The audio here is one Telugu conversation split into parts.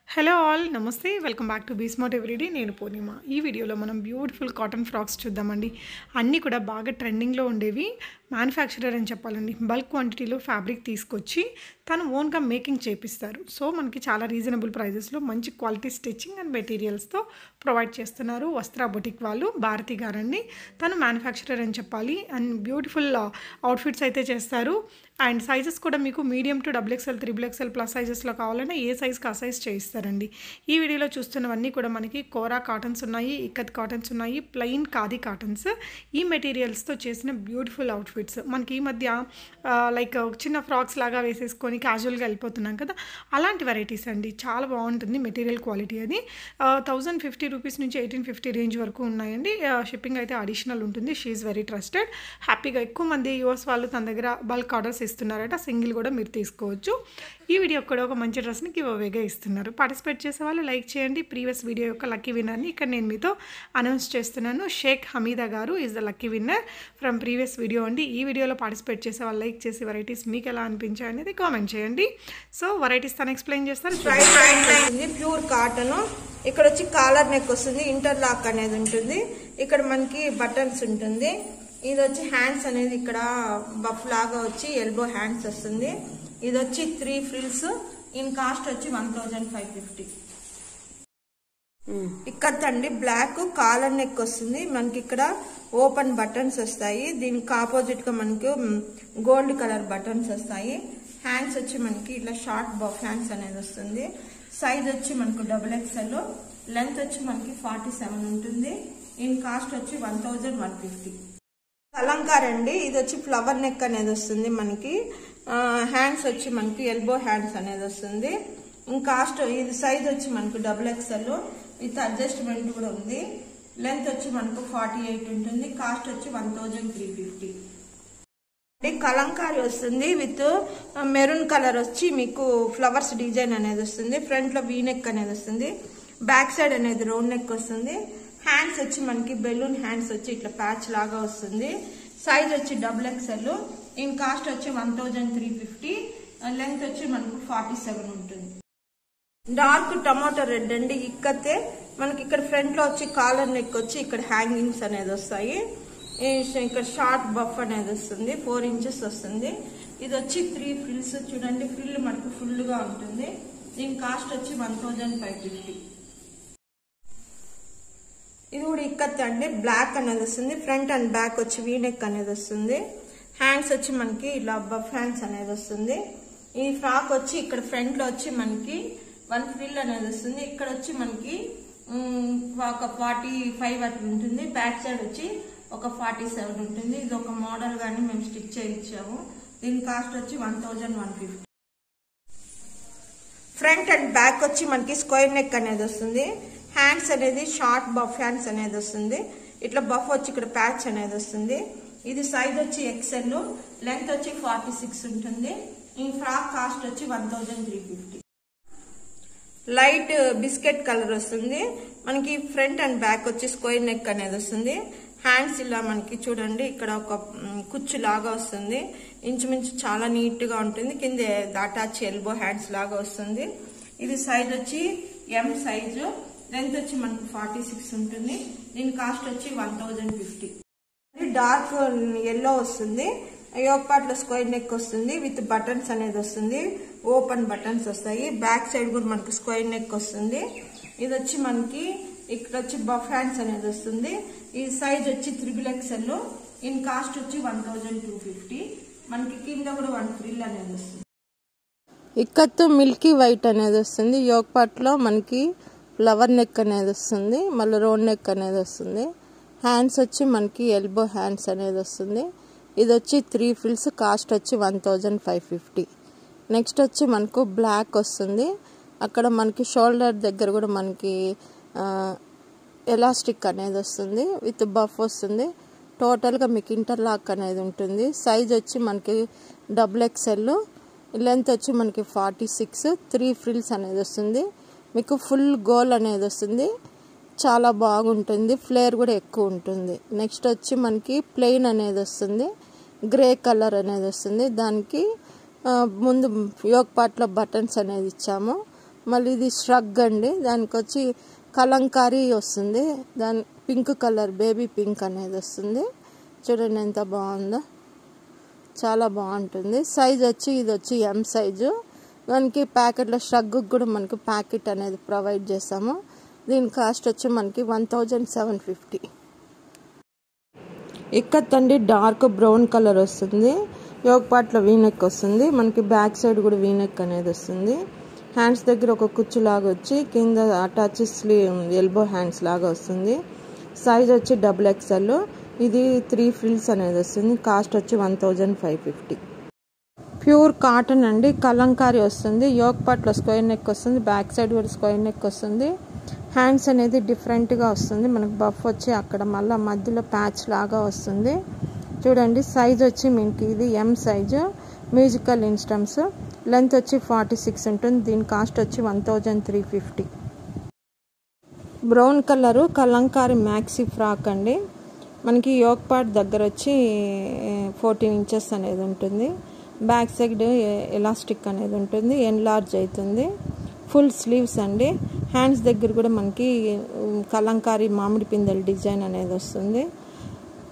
హలో ఆల్ నమస్తే welcome back to be smart everyday నేను పూర్ణిమ ఈ వీడియోలో మనం బ్యూటిఫుల్ కాటన్ ఫ్రాక్స్ చూద్దామండి అన్నీ కూడా బాగా ట్రెండింగ్లో ఉండేవి మ్యానుఫ్యాక్చరర్ అని చెప్పాలండి బల్క్ క్వాంటిటీలో ఫ్యాబ్రిక్ తీసుకొచ్చి తను ఓన్గా మేకింగ్ చేపిస్తారు సో మనకి చాలా రీజనబుల్ ప్రైజెస్లో మంచి క్వాలిటీ స్టిచ్చింగ్ అండ్ మెటీరియల్స్తో ప్రొవైడ్ చేస్తున్నారు వస్త్ర బొటిక్ వాళ్ళు భారతి గారండి తను మ్యానుఫ్యాక్చరర్ అని చెప్పాలి అండ్ బ్యూటిఫుల్ అవుట్ఫిట్స్ అయితే చేస్తారు అండ్ సైజెస్ కూడా మీకు medium to XXL, XXL plus సైజెస్లో కావాలన్నా ఏ సైజ్కి ఆ సైజ్ చేయిస్తారండి ఈ వీడియోలో చూస్తున్నవన్నీ కూడా మనకి కోరా కాటన్స్ ఉన్నాయి ఇక్కత్ కాటన్స్ ఉన్నాయి ప్లెయిన్ ఖాదీ కాటన్స్ ఈ మెటీరియల్స్తో చేసిన బ్యూటిఫుల్ అవుట్ఫిట్స్ మనకి ఈ మధ్య లైక్ చిన్న ఫ్రాక్స్ లాగా వేసేసుకొని క్యాజువల్గా వెళ్ళిపోతున్నాం కదా అలాంటి వెరైటీస్ అండి చాలా బాగుంటుంది మెటీరియల్ క్వాలిటీ అది 1050 రూపీస్ నుంచి 1850 రేంజ్ వరకు ఉన్నాయండి షిప్పింగ్ అయితే అడిషనల్ ఉంటుంది షీ ఈజ్ వెరీ ట్రస్టెడ్ హ్యాపీగా ఎక్కువ మంది యూఎస్ వాళ్ళు తన దగ్గర బల్క్ ఆర్డర్స్ ఇస్తున్నారట సింగిల్ కూడా మీరు తీసుకోవచ్చు ఈ వీడియో కూడా ఒక మంచి డ్రెస్ని గివ్ అవేగా ఇస్తున్నారు పార్టిసిపేట్ చేసే వాళ్ళు లైక్ చేయండి ప్రీవియస్ వీడియో యొక్క లక్కీ విన్నర్ని ఇక్కడ నేను మీతో అనౌన్స్ చేస్తున్నాను షేక్ హమీదా గారు is the lucky winner from previous video అండి ఈ వీడియోలో పార్టిసిపేట్ చేసే వాళ్ళు లైక్ చేసి వెరైటీస్ మీకు ఎలా అనిపించాయి అనేది కామెంట్ చేయండి సో వెరైటీస్ తను ఎక్స్ప్లెయిన్ చేస్తారు ప్యూర్ కాటన్ ఇక్కడ వచ్చి కాలర్ నెక్ వస్తుంది ఇంటర్లాక్ అనేది ఉంటుంది ఇక్కడ మనకి బటన్స్ ఉంటుంది ఇది వచ్చి హ్యాండ్స్ అనేది ఇక్కడ బఫ్ లాగా వచ్చి ఎల్బో హ్యాండ్స్ వస్తుంది ఇది వచ్చి 3 ఫ్రిల్స్ ఇన్ కాస్ట్ వచ్చి 1550 ఇక్కడ అండి బ్లాక్ కాలర్ నెక్ వస్తుంది మనకి ఇక్కడ ఓపెన్ బటన్స్ వస్తాయి దీనికి ఆపోజిట్ గా మనకి గోల్డ్ కలర్ బటన్స్ వస్తాయి హ్యాండ్స్ వచ్చి మనకి ఇట్లా షార్ట్ బఫ్ హ్యాండ్స్ అనేది వస్తుంది సైజ్ వచ్చి మనకు XXL లెంత్ వచ్చి మనకి 47 ఉంటుంది ఇన్ కాస్ట్ వచ్చి 1150 అలంకార్ అండి ఇది వచ్చి ఫ్లవర్ నెక్ అనేది వస్తుంది మనకి హ్యాండ్స్ వచ్చి మనకి ఎల్బో హ్యాండ్స్ అనేది వస్తుంది కాస్ట్ ఇది సైజ్ వచ్చి మనకు XXL విత్ అడ్జస్ట్మెంట్ కూడా ఉంది లెంత్ వచ్చి మనకు 48 ఉంటుంది కాస్ట్ వచ్చి 1350 కలంకారీ వస్తుంది విత్ మెరూన్ కలర్ వచ్చి మీకు ఫ్లవర్స్ డిజైన్ అనేది వస్తుంది ఫ్రంట్ లో వీ నెక్ అనేది వస్తుంది బ్యాక్ సైడ్ అనేది రౌండ్ నెక్ వస్తుంది హ్యాండ్స్ వచ్చి మనకి బెలూన్ హ్యాండ్స్ వచ్చి ఇట్లా ప్యాచ్ లాగా వస్తుంది సైజ్ వచ్చి XXL ఇన్ కాస్ట్ వచ్చి 1350 లెంత్ వచ్చి మనకు 47 ఉంటుంది డార్క్ టమాటో రెడ్ అండి ఇక్కతే మనకి ఇక్కడ ఫ్రంట్ లో వచ్చి కాలర్ నెక్ వచ్చి ఇక్కడ హ్యాంగింగ్స్ అనేది వస్తాయి ఇక్కడ షార్ట్ బఫ్ అనేది వస్తుంది 4 ఇంచెస్ వస్తుంది ఇది వచ్చి 3 ఫ్రిల్స్ చూడండి ఫ్రిల్ మనకు ఫుల్ గా ఉంటుంది దీని కాస్ట్ వచ్చి 1550 ఇది కూడా ఇక్కత్ అండి బ్లాక్ అనేది వస్తుంది ఫ్రంట్ అండ్ బ్యాక్ వచ్చి వీ నెక్ అనేది వస్తుంది హ్యాండ్స్ వచ్చి మనకి ఇలా బఫ్ హ్యాండ్స్ అనేది వస్తుంది ఈ ఫ్రాక్ వచ్చి ఇక్కడ ఫ్రంట్ లో వచ్చి మనకి 1 ఫ్రిల్ అనేది వస్తుంది ఇక్కడ వచ్చి మనకి ఒక 45 అట్లా ఉంటుంది బ్యాక్ సైడ్ వచ్చి ఒక 47 ఉంటుంది ఇది ఒక మోడల్ గానీ మేము స్టిచ్ చేయించాము దీని కాస్ట్ వచ్చి 1150 ఫ్రంట్ అండ్ బ్యాక్ వచ్చి మనకి స్క్వేర్ నెక్ అనేది వస్తుంది హ్యాండ్స్ అనేది షార్ట్ బఫ్ హ్యాండ్స్ అనేది వస్తుంది ఇట్లా బఫ్ వచ్చి ఇక్కడ ప్యాచ్ అనేది వస్తుంది ఇది సైజ్ వచ్చి XL లెంత్ వచ్చి 46 ఉంటుంది ఈ ఫ్రాక్ కాస్ట్ వచ్చి 1350 లైట్ బిస్కెట్ కలర్ వస్తుంది మనకి ఫ్రంట్ అండ్ బ్యాక్ వచ్చి స్క్వేర్ నెక్ అనేది వస్తుంది హ్యాండ్స్ ఇలా మనకి చూడండి ఇక్కడ ఒక కుచ్చు లాగా వస్తుంది ఇంచుమించు చాలా నీట్ గా ఉంటుంది కింద అటాచ్ ఎల్బో హ్యాండ్స్ లాగా వస్తుంది ఇది సైజ్ వచ్చి M సైజు లెంత్ వచ్చి మనకు 46 ఉంటుంది దీని కాస్ట్ వచ్చి 1050 డార్క్ ఎల్లో వస్తుంది యోక్ పార్ట్ లో స్క్వేర్ నెక్ వస్తుంది విత్ బటన్స్ అనేది వస్తుంది ఓపెన్ బటన్స్ వస్తాయి బ్యాక్ సైడ్ కూడా మనకి స్క్వేర్ నెక్ వస్తుంది ఇది వచ్చి మనకి ఇక్కడ వచ్చి బఫ్ హ్యాండ్స్ అనేది వస్తుంది ఈ సైజ్ వచ్చి XXL ఇన్ కాస్ట్ వచ్చి 1250 మనకి కింద కూడా 1 ఫ్రిల్ అనేది వస్తుంది ఇక్కత్ మిల్కీ వైట్ అనేది వస్తుంది యోక్ పార్ట్ లో మనకి ఫ్లవర్ నెక్ అనేది వస్తుంది మళ్ళీ రౌండ్ నెక్ అనేది వస్తుంది హ్యాండ్స్ వచ్చి మనకి ఎల్బో హ్యాండ్స్ అనేది వస్తుంది ఇది వచ్చి 3 ఫ్రిల్స్ కాస్ట్ వచ్చి 1550 నెక్స్ట్ వచ్చి మనకు బ్లాక్ వస్తుంది అక్కడ మనకి షోల్డర్ దగ్గర కూడా మనకి ఎలాస్టిక్ అనేది వస్తుంది విత్ బఫ్ వస్తుంది టోటల్గా మీకు ఇంటర్లాక్ అనేది ఉంటుంది సైజ్ వచ్చి మనకి XXL లెంత్ వచ్చి మనకి 46 3 ఫ్రిల్స్ అనేది వస్తుంది మీకు ఫుల్ గోల్ అనేది వస్తుంది చాలా బాగుంటుంది ఫ్లేర్ కూడా ఎక్కువ ఉంటుంది నెక్స్ట్ వచ్చి మనకి ప్లెయిన్ అనేది వస్తుంది గ్రే కలర్ అనేది వస్తుంది దానికి ముందు యోక్ పార్ట్ లో బటన్స్ అనేది ఇచ్చాము మళ్ళీ ఇది ష్రగ్ అండి, దానికి వచ్చి కలంకారీ వస్తుంది, దాని పింక్ కలర్ బేబీ పింక్ అనేది వస్తుంది. చూడండి ఎంత బాగుందో, చాలా బాగుంటుంది. సైజ్ వచ్చి ఇది వచ్చి ఎం సైజు. మనకి ప్యాకెట్లో ష్రగ్ కూడా మనకి ప్యాకెట్ అనేది ప్రొవైడ్ చేస్తాము. దీని కాస్ట్ వచ్చి మనకి 1750. ఇక్కత్తండి డార్క్ బ్రౌన్ కలర్ వస్తుంది. యోక్ పార్ట్లో వీనెక్ వస్తుంది, మనకి బ్యాక్ సైడ్ కూడా వీనెక్ అనేది వస్తుంది. హ్యాండ్స్ దగ్గర ఒక కుచ్చు లాగా వచ్చి కింద అటాచ్ స్లీవ్ ఎల్బో హ్యాండ్స్ లాగా వస్తుంది. సైజ్ వచ్చి XXL. ఇది 3 ఫ్రిల్స్ అనేది వస్తుంది. కాస్ట్ వచ్చి 1550. ప్యూర్ కాటన్ అండి, కలంకారీ వస్తుంది. యోక్ పార్ట్లో స్క్వేర్ నెక్ వస్తుంది, బ్యాక్ సైడ్ కూడా స్క్వేర్ నెక్ వస్తుంది. హ్యాండ్స్ అనేది డిఫరెంట్గా వస్తుంది, మనకు బఫ్ వచ్చి అక్కడ మళ్ళీ మధ్యలో ప్యాచ్ లాగా వస్తుంది. చూడండి సైజ్ వచ్చి మీకు ఇది ఎం సైజు, మ్యూజికల్ ఇన్స్ట్రమ్స్. లెంత్ వచ్చి 46 ఉంటుంది. దీని కాస్ట్ వచ్చి 1350. Brown colour Kalamkari maxi frock అండి. మనకి యోక్ పార్ట్ దగ్గర వచ్చి 14 ఇంచెస్ అనేది ఉంటుంది. బ్యాక్ సైడ్ ఎలాస్టిక్ అనేది ఉంటుంది, ఎన్లార్జ్ అవుతుంది. ఫుల్ స్లీవ్స్ అండి. హ్యాండ్స్ దగ్గర కూడా మనకి కలంకారీ మామిడి పిందెల డిజైన్ అనేది వస్తుంది.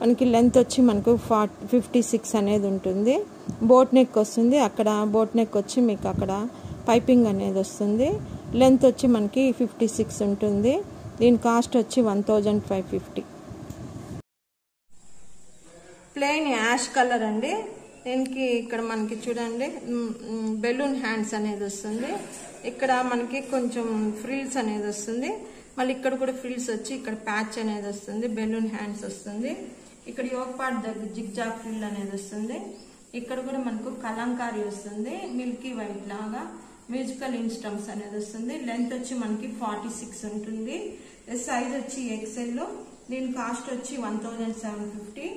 మనకి లెంత్ వచ్చి మనకు 56 అనేది ఉంటుంది. బోట్ నెక్ వస్తుంది, అక్కడ బోట్ నెక్ వచ్చి మీకు అక్కడ పైపింగ్ అనేది వస్తుంది. లెంత్ వచ్చి మనకి 56 ఉంటుంది. దీని కాస్ట్ వచ్చి 1550. ప్లెయిన్ యాష్ కలర్ అండి. దీనికి ఇక్కడ మనకి చూడండి బెలూన్ హ్యాండ్స్ అనేది వస్తుంది. ఇక్కడ మనకి కొంచెం ఫ్రిల్స్ అనేది వస్తుంది. మళ్ళీ ఇక్కడ కూడా ఫ్రిల్స్ వచ్చి ఇక్కడ ప్యాచ్ అనేది వస్తుంది, బెలూన్ హ్యాండ్స్ వస్తుంది. ఇక్కడ యోక్ పార్ట్ దగ్గర జిగ్జాగ్ ఫ్రిల్ అనేది వస్తుంది. ఇక్కడ కూడా మనకు కలంకారీ వస్తుంది, మిల్కీ వైట్ లాగా. మ్యూజికల్ ఇన్స్ట్రమ్స్ అనేది వస్తుంది. లెంత్ వచ్చి మనకి 46 ఉంటుంది. సైజ్ వచ్చి XL. దీని కాస్ట్ వచ్చి 1750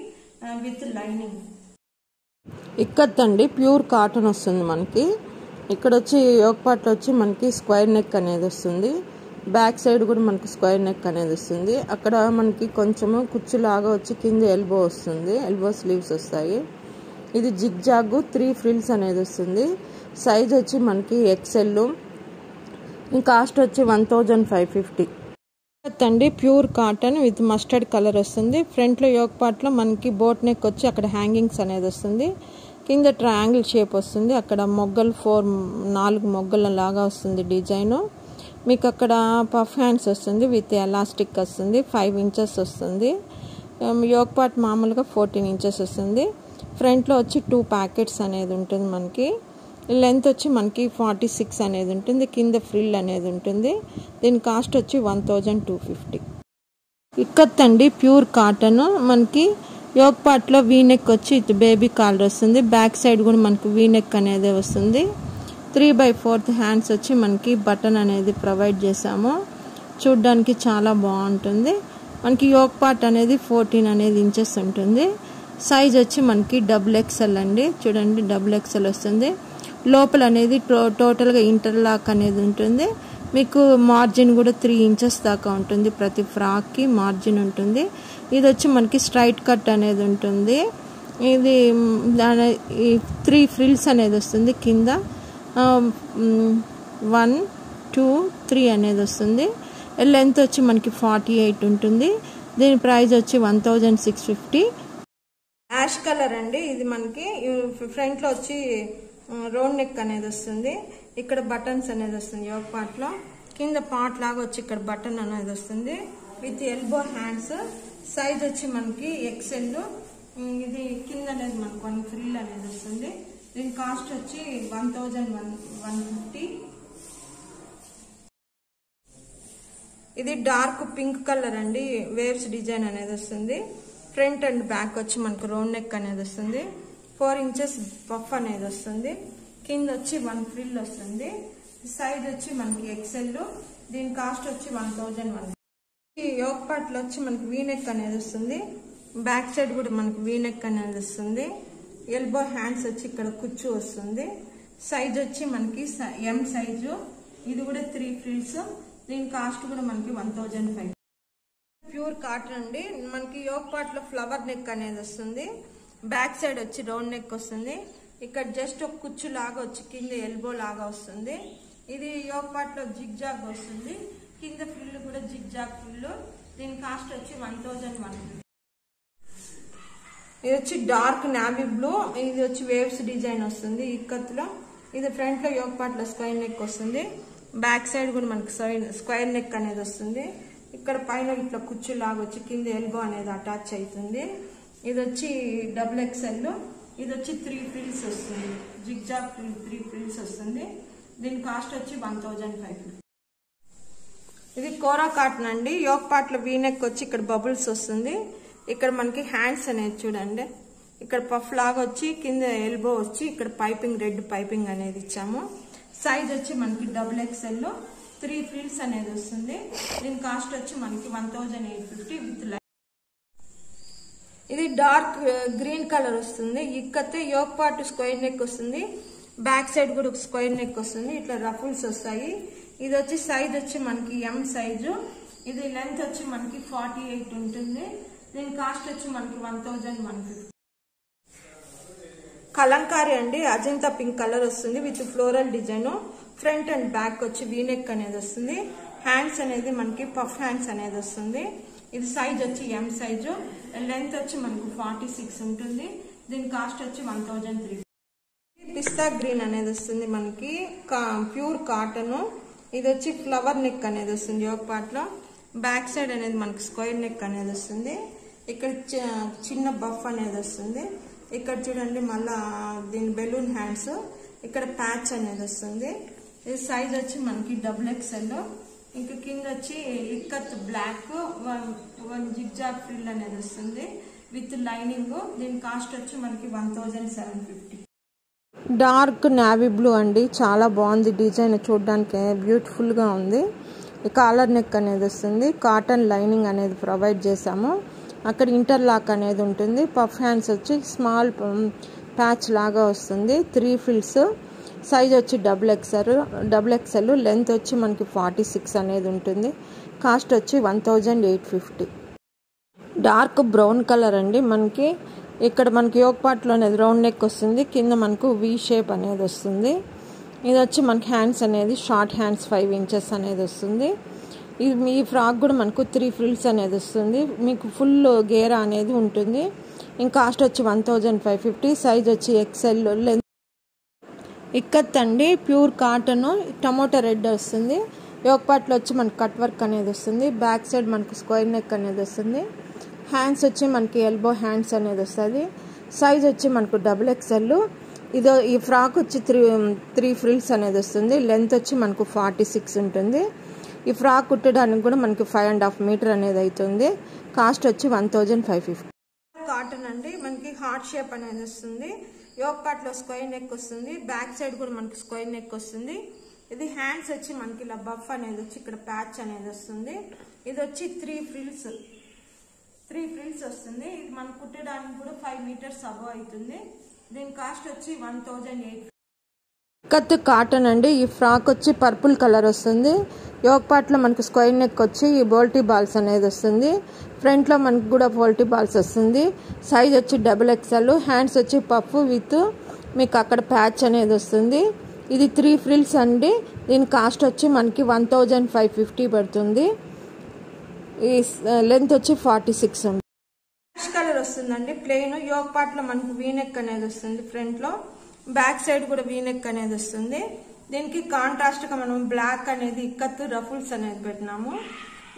విత్ లైనింగ్. ఇక్కత్తండి ప్యూర్ కాటన్ వస్తుంది మనకి. ఇక్కడ వచ్చి యోక్ పార్ట్లో వచ్చి మనకి స్క్వేర్ నెక్ అనేది వస్తుంది. బ్యాక్ సైడ్ కూడా మనకి స్క్వేర్ నెక్ అనేది వస్తుంది. అక్కడ మనకి కొంచెము కుచ్చులాగా వచ్చి కింద ఎల్బో వస్తుంది, ఎల్బో స్లీవ్స్ వస్తాయి. ఇది జిగ్ జాగ్ 3 ఫ్రిల్స్ అనేది వస్తుంది. సైజ్ వచ్చి మనకి XL. కాస్ట్ వచ్చి 1550. అండి pure cotton with mustard colour వస్తుంది. ఫ్రంట్లో యోక్ పార్ట్లో మనకి బోట్ నెక్ వచ్చి అక్కడ హ్యాంగింగ్స్ అనేది వస్తుంది. కింద ట్రయాంగిల్ షేప్ వస్తుంది, అక్కడ మొగ్గలు 4 మొగ్గల లాగా వస్తుంది డిజైను. మీకు అక్కడ పఫ్ హ్యాండ్స్ వస్తుంది విత్ ఎలాస్టిక్ వస్తుంది. 5 ఇంచెస్ వస్తుంది. యోక్ పార్ట్ మామూలుగా 14 ఇంచెస్ వస్తుంది. ఫ్రంట్లో వచ్చి 2 ప్యాకెట్స్ అనేది ఉంటుంది మనకి. లెంత్ వచ్చి మనకి 46 అనేది ఉంటుంది. కింద ఫ్రిల్ అనేది ఉంటుంది. దీని కాస్ట్ వచ్చి 1250. ఇక్కత్తండి ప్యూర్ కాటన్. మనకి యోక్ పార్ట్లో వీనెక్ వచ్చి ఇది బేబీ కాలర్ వస్తుంది. బ్యాక్ సైడ్ కూడా మనకి వీనెక్ అనేది వస్తుంది. 3/4 హ్యాండ్స్ వచ్చి మనకి బటన్ అనేది ప్రొవైడ్ చేసాము. చూడ్డానికి చాలా బాగుంటుంది. మనకి యోక్ పార్ట్ అనేది 14 అనేది ఇంచెస్ ఉంటుంది. సైజ్ వచ్చి మనకి XXL అండి. చూడండి XXL వస్తుంది. లోపల అనేది టోటల్గా ఇంటర్లాక్ అనేది ఉంటుంది. మీకు మార్జిన్ కూడా 3 ఇంచెస్ దాకా ఉంటుంది. ప్రతి ఫ్రాక్కి మార్జిన్ ఉంటుంది. ఇది వచ్చి మనకి స్ట్రైట్ కట్ అనేది ఉంటుంది. ఇది 3 ఫ్రిల్స్ అనేది వస్తుంది. కింద 1 2 3 అనేది వస్తుంది. లెంత్ వచ్చి మనకి 48 ఉంటుంది. దీని ప్రైస్ వచ్చి 1650. యాష్ కలర్ అండి. ఇది మనకి ఫ్రంట్లో వచ్చి రౌండ్ నెక్ అనేది వస్తుంది. ఇక్కడ బటన్స్ అనేది వస్తుంది యోక్ పార్ట్ లో. కింద పార్ట్ లాగా వచ్చి ఇక్కడ బటన్ అనేది వస్తుంది విత్ ఎల్బో హ్యాండ్స్. సైజ్ వచ్చి మనకి XL. ఇది కింద అనేది మనకు 1 ఫ్రిల్ అనేది వస్తుంది. దీని కాస్ట్ వచ్చి 1150. ఇది డార్క్ పింక్ కలర్ అండి. వేవ్స్ డిజైన్ అనేది వస్తుంది. ఫ్రంట్ అండ్ బ్యాక్ వచ్చి మనకు రౌండ్ నెక్ అనేది వస్తుంది. 4 ఇంచెస్ పఫ్ అనేది వస్తుంది. కింద వచ్చి 1 ఫ్రిల్ వస్తుంది. సైజ్ వచ్చి మనకి XL. దీని కాస్ట్ వచ్చి 1100. ఈ యోక్ పార్ట్ లో వచ్చి మనకి వీనెక్ అనేది వస్తుంది. బ్యాక్ సైడ్ కూడా మనకి వీనెక్ అనేది వస్తుంది. ఎల్బో హ్యాండ్స్ వచ్చి ఇక్కడ కుచ్చు వస్తుంది. సైజ్ వచ్చి మనకి M సైజు. ఇది కూడా 3 ఫ్రిల్స్. దీని కాస్ట్ కూడా మనకి 1500. ప్యూర్ కాటన్ అండి. మనకి యోక్ పార్ట్ లో ఫ్లవర్ నెక్ అనేది వస్తుంది. బ్యాక్ సైడ్ వచ్చి రౌండ్ నెక్ వస్తుంది. ఇక్కడ జస్ట్ ఒక కుచ్చు లాగా వచ్చి కింద ఎల్బో లాగా వస్తుంది. ఇది యోక్ పార్ట్ లో జిగ్ జాగ్ వస్తుంది, కింద ఫ్రిల్ కూడా జిగ్ జాగ్ ఫ్రిల్. దీని కాస్ట్ వచ్చి 1150. ఇది వచ్చి డార్క్ నావీ బ్లూ, ఇది వచ్చి వేవ్స్ డిజైన్ వస్తుంది ఇక్కత్లో. ఇది ఫ్రంట్ లో యోక్ పార్ట్ లో స్క్వేర్ నెక్ వస్తుంది, బ్యాక్ సైడ్ కూడా మనకి స్క్వేర్ నెక్ అనేది వస్తుంది. ఇక్కడ పైన ఇట్లా కుచ్చు లాగా వచ్చి కింద ఎల్బో అనేది అటాచ్ అవుతుంది. ఇది వచ్చి XXL, ఇది వచ్చి 3 ఫ్రిల్స్ వస్తుంది, జిగ్ జాగ్ ఫ్రిల్ 3 ఫ్రిల్స్ వస్తుంది. దీని కాస్ట్ వచ్చి 1550. ఇది కోరా కాటన్ అండి. యోక్ పార్ట్ లో వీనెక్ వచ్చి ఇక్కడ బబుల్స్ వస్తుంది. ఇక్కడ మనకి హ్యాండ్స్ అనేది చూడండి, ఇక్కడ పఫ్ లాగా వచ్చి కింద ఎల్బో వచ్చి ఇక్కడ పైపింగ్, రెడ్ పైపింగ్ అనేది ఇచ్చాము. సైజ్ వచ్చి మనకి XXL 3 ఫ్రిల్స్ అనేది వస్తుంది. దీని కాస్ట్ వచ్చి మనకి 1850 విత్ లైన్. ఇది డార్క్ గ్రీన్ కలర్ వస్తుంది. ఇక్కతే యోక్ పార్ట్ స్క్వేర్ నెక్ వస్తుంది, బ్యాక్ సైడ్ కూడా స్క్వేర్ నెక్ వస్తుంది, ఇట్లా రఫుల్స్ వస్తాయి. ఇది వచ్చి సైజ్ వచ్చి మనకి M సైజు. ఇది లెంత్ వచ్చి మనకి 48 ఉంటుంది. దీని కాస్ట్ వచ్చి మనకి 1150. కలంకారీ అండి, అజంతా పింక్ కలర్ వస్తుంది with floral design. Front and back వచ్చి వీనెక్ అనేది వస్తుంది. హ్యాండ్స్ అనేది మనకి పఫ్ హ్యాండ్స్ అనేది వస్తుంది. ఇది సైజ్ వచ్చి M సైజు, లెంత్ వచ్చి మనకు 46 ఉంటుంది. దీని కాస్ట్ వచ్చి 1300. పిస్తా గ్రీన్ అనేది వస్తుంది మనకి, ప్యూర్ కాటన్. ఇది వచ్చి ఫ్లవర్ నెక్ అనేది వస్తుంది యోక్ పార్ట్ లో. బ్యాక్ సైడ్ అనేది మనకి స్క్వేర్ నెక్ అనేది వస్తుంది. ఇక్కడ చిన్న బఫ్ అనేది వస్తుంది. ఇక్కడ చూడండి మళ్ళా దీని బెలూన్ హ్యాండ్స్, ఇక్కడ ప్యాచ్ అనేది వస్తుంది. ఇది సైజ్ వచ్చి మనకి XXL. ఇంకా కింద వచ్చి ikat block 1 zig zag frill అనేది వస్తుంది విత్ లైనింగ్. దీని కాస్ట్ వచ్చి మనకి 1750. డార్క్ నావీ బ్లూ అండి, చాలా బాగుంది డిజైన్, చూడడానికి బ్యూటిఫుల్ గా ఉంది. కాలర్ నెక్ అనేది వస్తుంది, కాటన్ లైనింగ్ అనేది ప్రొవైడ్ చేసాము. అక్కడ ఇంటర్లాక్ అనేది ఉంటుంది. పఫ్ హ్యాండ్స్ వచ్చి స్మాల్ ప్యాచ్ లాగా వస్తుంది, 3 ఫ్రిల్స్. సైజ్ వచ్చి XXL, లెంత్ వచ్చి మనకి 46 అనేది ఉంటుంది. కాస్ట్ వచ్చి 1850. డార్క్ బ్రౌన్ కలర్ అండి మనకి. ఇక్కడ మనకి యోక్ పార్ట్లో అనేది రౌండ్ నెక్ వస్తుంది, కింద మనకు V షేప్ అనేది వస్తుంది. ఇది వచ్చి మనకి హ్యాండ్స్ అనేది షార్ట్ హ్యాండ్స్ 5 ఇంచెస్ అనేది వస్తుంది. ఇది మీ ఫ్రాక్ కూడా మనకు 3 ఫ్రిల్స్ అనేది వస్తుంది. మీకు ఫుల్ గేరా అనేది ఉంటుంది. ఇంకా కాస్ట్ వచ్చి 1550. సైజ్ వచ్చి XL. లెంత్ ఇక్కత్ అండి, ప్యూర్ కాటన్, టమోటా రెడ్ వస్తుంది. యోక్ పార్ట్లో వచ్చి మనకు కట్ వర్క్ అనేది వస్తుంది. బ్యాక్ సైడ్ మనకు స్క్వేర్ నెక్ అనేది వస్తుంది. హ్యాండ్స్ వచ్చి మనకి ఎల్బో హ్యాండ్స్ అనేది వస్తుంది. సైజ్ వచ్చి మనకు XXL. ఈ ఫ్రాక్ వచ్చి 3 ఫ్రిల్స్ అనేది వస్తుంది. లెంత్ వచ్చి మనకు 46 ఉంటుంది. ఈ ఫ్రాక్ కుట్టడానికి కూడా మనకి 5.5 మీటర్ అనేది అవుతుంది. కాస్ట్ వచ్చి 1550. కాటన్ అండి, మనకి హార్ట్ షేప్ అనేది వస్తుంది. యోక్ పార్ట్ లో స్క్వేర్ నెక్ వస్తుంది, బ్యాక్ సైడ్ కూడా మనకి స్క్వేర్ నెక్ వస్తుంది. ఇది హ్యాండ్స్ వచ్చి మనకి ఇలా బఫ్ అనేది వచ్చి ఇక్కడ ప్యాచ్ అనేది వస్తుంది. ఇది వచ్చి 3 ఫ్రిల్స్ వస్తుంది. ఇది మనం కుట్టడానికి కూడా 5 మీటర్స్ అబవ్ అవుతుంది. దీని కాస్ట్ వచ్చి 1800. కత్ కాటన్ అండి. ఈ ఫ్రాక్ వచ్చి పర్పుల్ కలర్ వస్తుంది. యోక్ పార్ట్ లో మనకి స్క్వేర్ నెక్ వచ్చి ఈ బోల్టీ బాల్స్ అనేది వస్తుంది. ఫ్రంట్ లో మనకి కూడా బోల్టీ బాల్స్ వస్తుంది. సైజ్ వచ్చి XXL. హ్యాండ్స్ వచ్చి పఫ్ విత్ మీకు అక్కడ ప్యాచ్ అనేది వస్తుంది. ఇది 3 ఫ్రిల్స్ అండి. దీని కాస్ట్ వచ్చి మనకి 1550 పడుతుంది. ఈ లెంత్ వచ్చి 46 ఉంది. కలర్ వస్తుందండి, ప్లెయిన్. యోక్ పార్ట్ లో మనకు వీనెక్ అనేది వస్తుంది ఫ్రంట్ లో, బ్యాక్ సైడ్ కూడా వీనెక్ అనేది వస్తుంది. దీనికి కాంట్రాస్ట్ గా మనం బ్లాక్ అనేది ఇక్కత్ రఫుల్స్ అనేది పెట్టినాము.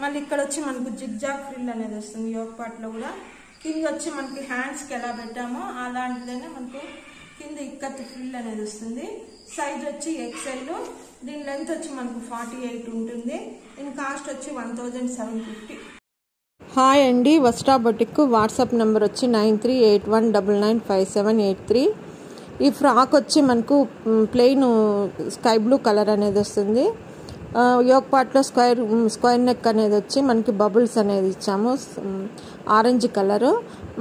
మళ్ళీ ఇక్కడ వచ్చి మనకు జిగ్ జాగ్ ఫ్రిల్ అనేది వస్తుంది యోక్ పార్ట్ లో కూడా. కింద వచ్చి మనకి హ్యాండ్స్ కి ఎలా పెట్టామో అలాంటిదైనా మనకు కింద ఇక్కత్ ఫ్రిల్ అనేది వస్తుంది. సైజ్ వచ్చి XL. దీని లెంత్ వచ్చి మనకు 48 ఉంటుంది. దీని కాస్ట్ వచ్చి 1750. హాయ్ అండి, వస్ట్రా బొటిక్. వాట్సాప్ నెంబర్ వచ్చి 9381995783. ఈ ఫ్రాక్ వచ్చి మనకు ప్లెయిన్ స్కై బ్లూ కలర్ అనేది వస్తుంది. యోక్ పార్ట్లో స్క్వేర్ నెక్ అనేది వచ్చి మనకి బబుల్స్ అనేది ఇచ్చాము, ఆరెంజ్ కలరు.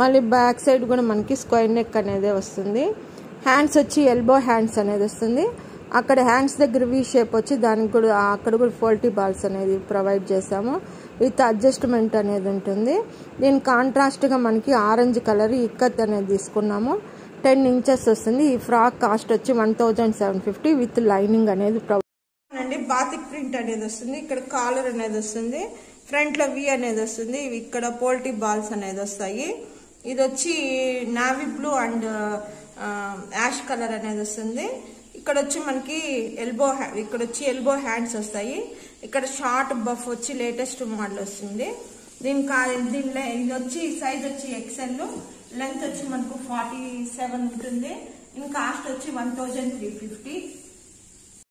మళ్ళీ బ్యాక్ సైడ్ కూడా మనకి స్క్వేర్ నెక్ అనేది వస్తుంది. హ్యాండ్స్ వచ్చి ఎల్బో హ్యాండ్స్ అనేది వస్తుంది. అక్కడ హ్యాండ్స్ దగ్గర V షేప్ వచ్చి దానికి కూడా అక్కడ కూడా ఫోల్టీ బాల్స్ అనేది ప్రొవైడ్ చేసాము విత్ అడ్జస్ట్మెంట్ అనేది ఉంటుంది. దీని కాంట్రాస్ట్గా మనకి ఆరెంజ్ కలర్ ఇక్కత్ అనేది తీసుకున్నాము. 10 ఇంచెస్ వస్తుంది. ఈ ఫ్రాక్ కాస్ట్ వచ్చి 1750 విత్ లైనింగ్ అనేది ప్రొవైడ్. అండి బాతిక్ ప్రింట్ అనేది వస్తుంది. ఇక్కడ కాలర్ అనేది వస్తుంది, ఫ్రంట్ లో వి అనేది వస్తుంది. ఇవి ఇక్కడ పోల్టీ బాల్స్ అనేది వస్తాయి. ఇది వచ్చి navy blue and ash colour అనేది వస్తుంది. ఇక్కడ వచ్చి మనకి ఇక్కడ వచ్చి ఎల్బో హ్యాండ్స్ వస్తాయి. ఇక్కడ షార్ట్ బఫ్ వచ్చి లేటెస్ట్ మోడల్ వస్తుంది. దీనిలో ఇది వచ్చి సైజ్ వచ్చి ఎక్సెల్, లెంత్ వచ్చి మనకు 47 ఉంటుంది. కాస్ట్ వచ్చి 1350.